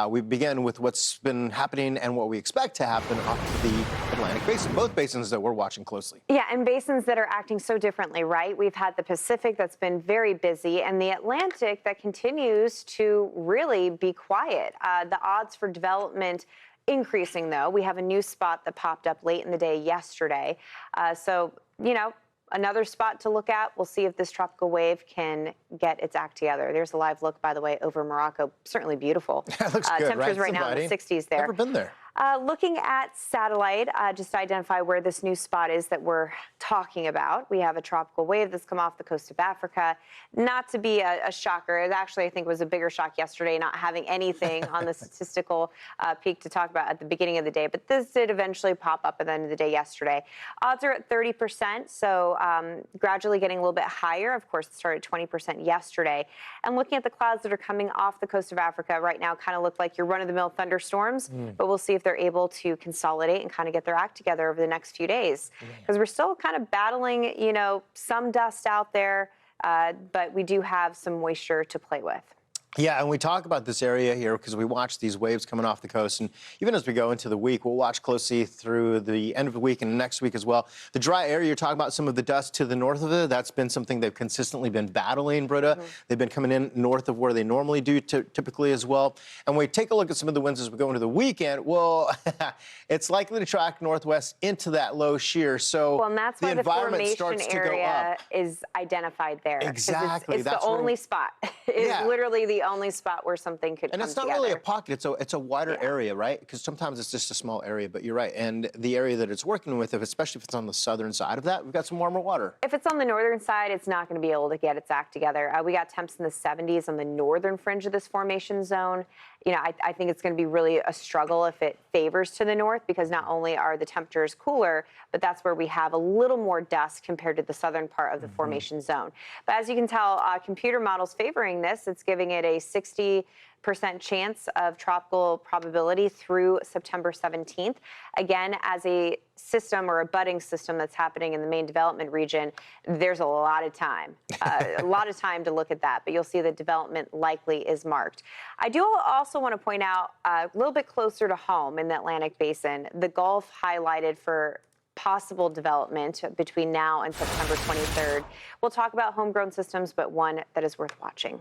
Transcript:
We begin with what's been happening and what we expect to happen off the Atlantic Basin, both basins that we're watching closely. Yeah, and basins that are acting so differently, right? We've had the Pacific that's been very busy and the Atlantic that continues to really be quiet. The odds for development increasing, though. We have a new spot that popped up late in the day yesterday. Another spot to look at. We'll see if this tropical wave can get its act together. There's a live look, by the way, over Morocco. Certainly beautiful. It looks good, temperatures right now in the 60s there. Never been there. Looking at satellite, just to identify where this new spot is that we're talking about. We have a tropical wave that's come off the coast of Africa. Not to be a shocker. It actually, I think, was a bigger shock yesterday not having anything on the statistical peak to talk about at the beginning of the day. But this did eventually pop up at the end of the day yesterday. Odds are at 30%, so gradually getting a little bit higher. Of course, it started at 20% yesterday. And looking at the clouds that are coming off the coast of Africa right now kind of look like your run-of-the-mill thunderstorms, but we'll see if they're able to consolidate and kind of get their act together over the next few days. Because we're still kind of battling, some dust out there, but we do have some moisture to play with. Yeah, and we talk about this area here because we watch these waves coming off the coast. And even as we go into the week, we'll watch closely through the end of the week and next week as well. The dry area, you're talking about some of the dust to the north of it. That's been something they've consistently been battling, Britta. They've been coming in north of where they normally do typically as well. And when we take a look at some of the winds as we go into the weekend, well, it's likely to track northwest into that low shear. So and that's why the environment formation starts to go area up. is identified there. Exactly. It's the only spot. It's literally the only spot where something could come together. And it's not really a pocket. It's a wider area, right? Because sometimes it's just a small area, but you're right. And the area that it's working with, especially if it's on the southern side of that, we've got some warmer water. If it's on the northern side, it's not going to be able to get its act together. We got temps in the 70s on the northern fringe of this formation zone. I think it's going to be really a struggle if it favors to the north, because not only are the temperatures cooler, but that's where we have a little more dust compared to the southern part of the formation zone. But as you can tell, computer models favoring this, it's giving it a 60% chance of tropical probability through September 17th. Again, as a system or a budding system that's happening in the main development region, there's a lot of time, to look at that. But you'll see the development likely is marked. I do also want to point out a little bit closer to home in the Atlantic Basin, the Gulf highlighted for possible development between now and September 23rd. We'll talk about homegrown systems, but one that is worth watching.